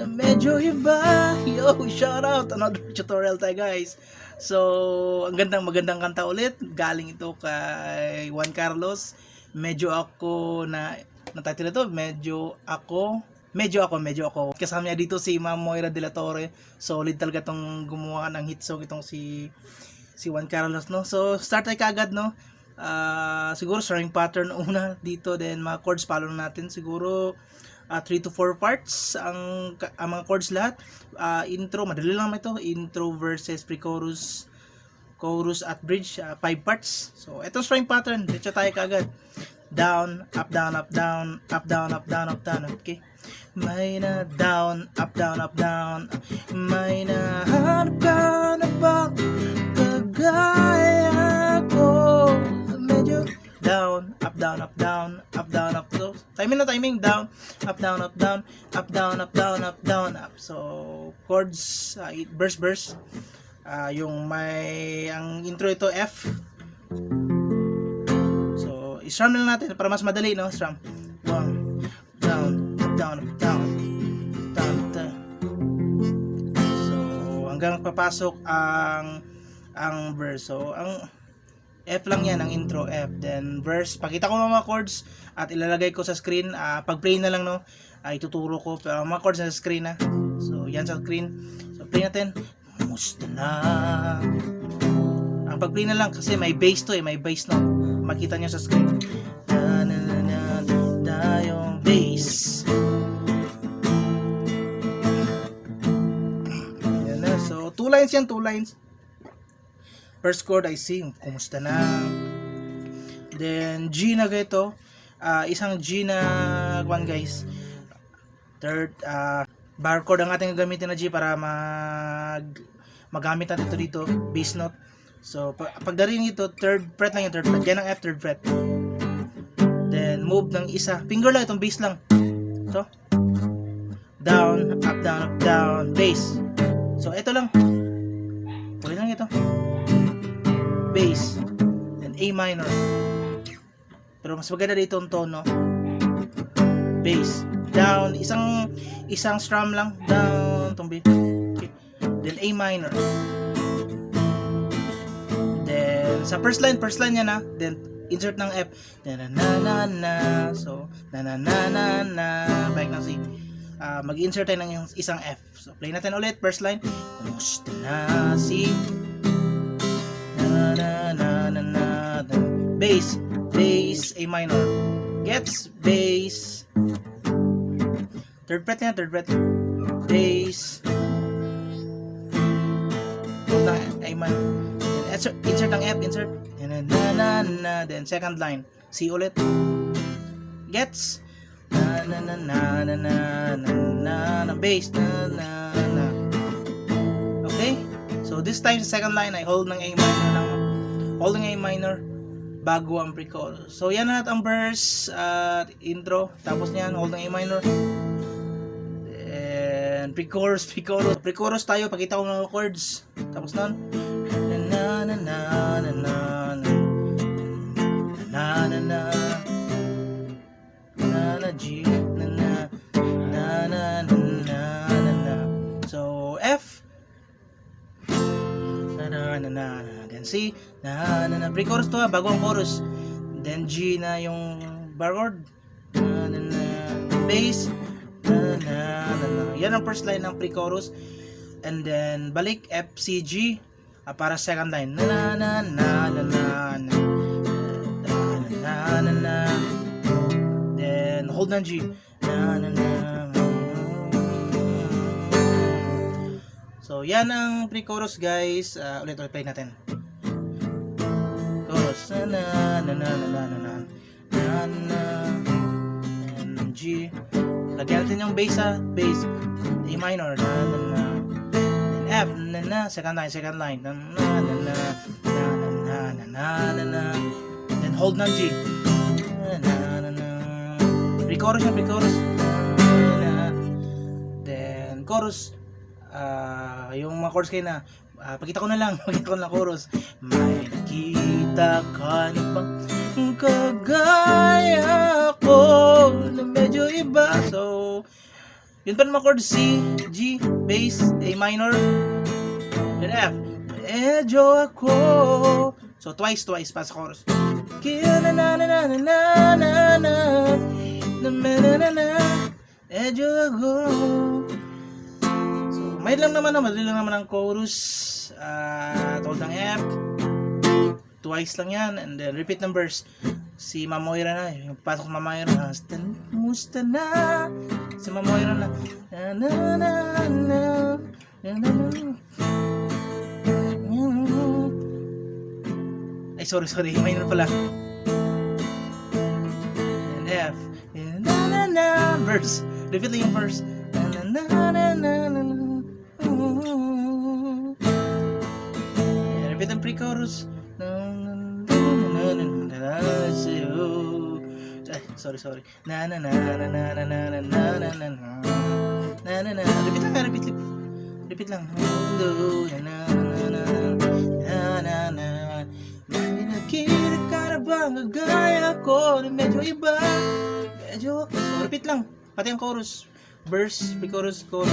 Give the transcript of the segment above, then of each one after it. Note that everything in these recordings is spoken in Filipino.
na medyo iba. Yo, shout out, another tutorial tayo guys. So, ang magandang kanta ulit. Galing ito kay Juan Carlos. Medyo ako na title ito, medyo ako. Kasama niya dito si Ma'am Moira de la Torre. Solid talaga tong gumawa ng hit song itong si Juan Carlos, no. So, start tayo kaagad, no. Siguro string pattern una dito, then mga chords follow natin siguro 3 to 4 parts ang mga chords lahat. Intro, madali lang ito, intro, verses, pre-chorus, chorus at bridge, 5 parts. So ito string pattern, diretso tayo kaagad. Down, up, down, up, down, up, down, up, down, up, down. Okay, may na down, up, down, up, down. May na hanap ka na ba kagaya ko, medyo down, up, down, up, down, up, down, up. So, timing, down, up, down, up, down, up, down, up, down, up, down, up. So, chords, verse. Yung ang intro ito, F. So, i-strum lang natin para mas madali, no? Strum. Down, up, down, up, down, down, down. So, hanggang papasok ang verse. So, ang F lang yan, ang intro, F. Then, verse. Pakita ko mga chords at ilalagay ko sa screen. Pag-play na lang, no? Ituturo ko. Pero mga chords sa screen, ha? So, yan sa screen. So, play natin. Musta na? Ang pag-play na lang kasi may bass to, may bass, no? Makita nyo sa screen. Yung bass. Yan na. So, 2 lines yan, 2 lines. First chord I sing, kumusta na. Then G na ganito, isang G na one guys. Third bar chord ang ating gagamitin na G para magamit natin ito dito, bass note. So pagdating ito, third fret lang yung third fret. Yan ang F, third fret. Then move ng isa, finger lang itong bass lang. So down, up, down, up, down, bass. So ito lang. Tuloy lang ito. Bass, then A minor. Pero mas maganda dito ang tono. Bass, down, isang strum lang, down, tumbi. Okay. Then A minor. Then sa first line niya na, then insert ng F. Na na na na. So na na na na na. Baik na si. Mag-insert tayo ng isang F. So play natin ulit first line. Kumusta na si bass, A minor. Gets, bass. Third fret niya, third fret. Bass. A minor. Insert ang F, insert. Then second line. C ulit. Gets. Bass. Okay? So this time sa second line ay hold ng A minor lang. Holding A minor bago ang pre-chorus. So yan na ang verse at intro. Tapos niyan holding A minor. And pre-chorus. Pre-chorus tayo, pakita ko ng chords. Tapos nun na na na na na na na na na na G na na na na na na. So F na na na. Then C na na na. Pre-chorus to, bago ang chorus. Then G na yung bar chord. Na na na. Bass na na na na. Yan ang first line ng pre-chorus. And then balik F, C, G para second line. Na na na na na na na na na. Then hold ng G. Na na na. So yan ang pre-chorus guys. Ulit play natin. Chorus na na na na na na na na na and G. Lagyan natin yung bass, bass A minor na na na. And F na na, second line na na na na na na na na. Then hold ng G. Na na na. Pre-chorus. Then chorus. Yung mga chords kayo na pakita ko na lang chorus. May nakita ka na bang kagaya ko na medyo iba. So Yun pa naman chord, C, G, bass, A minor, then F. Medyo ako. So twice pa sa chorus. Kaya na na na na na na na na na na na medyo ako. So madali lang naman ang chorus. Hold ng F. Twice lang yan, and then repeat ng verse. Si Mamoira na, yung pasok Mamoira, musta na, si Mamoira na, na na na na na na na. Ay, sorry, minor pala. And F, and na na na, verse, repeat lang yung verse, na na na na na na. And repeat ang pre-chorus. Sorry. Na na na na na na na na na na na na na na. Repeat lang. Hello. Na na na na na na. Nakikita ka na ba gaya ko na medyo iba? Medyo. Repeat lang. Pati ang chorus. Verse, pre-chorus, chorus.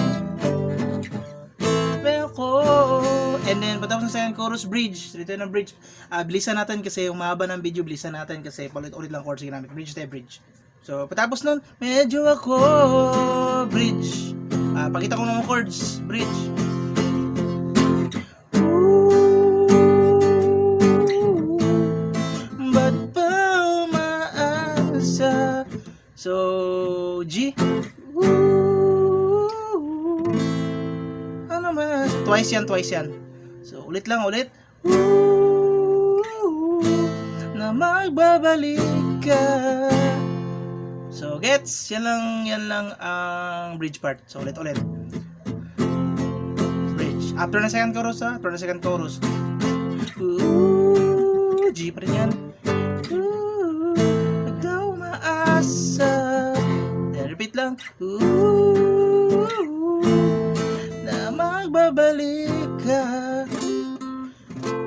And then patapos ng second chorus, bridge, return ng bridge. Bilisan natin kasi yung mahaba ng video, bilisan natin kasi ulit lang chords ginamit, bridge tayo bridge. So patapos nun, medyo ako, bridge. Pakita ko ng chords, bridge. Ba't pa umaasa? So G. Twice yan. So, ulit. Na magbabalik ka. So, gets? Yan lang ang bridge part. So, ulit. Bridge. After na second chorus, G pa rin yan. Ikaw maasa. Then, repeat lang. Magbabalik ka.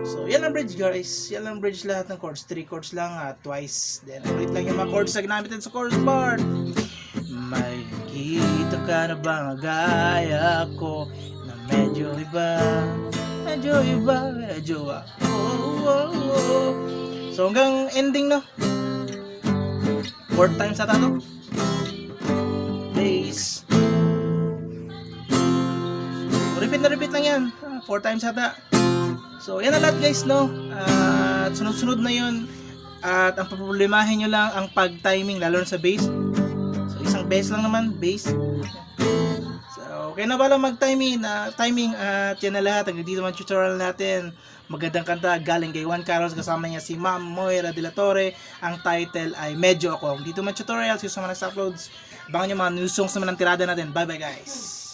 So, yan ang bridge guys. Yan ang bridge lahat ng chords. 3 chords lang twice. Then, ulit lang yung mga chords na ginamit sa chorus part. May kita ka na ba gaya ko na medyo iba. So, hanggang ending no. 4 times ata to. Bass. Repeat lang yan. 4 times ata. So, yan na lahat guys, no? At sunod-sunod na yun. At ang problemahin nyo lang ang pag-timing, lalo na sa bass. So, isang bass lang naman, bass. So, okay na pala mag-timing. At yan na lahat. Hanggang dito man tutorial natin. Magandang kanta galing kay Juan Carlos. Kasama niya si Ma'am Moira de la Torre. Ang title ay Medyo Ako. Dito man tutorial. See you sa mga next uploads. Abangan nyo mga new songs naman ng tirada natin. Bye bye guys.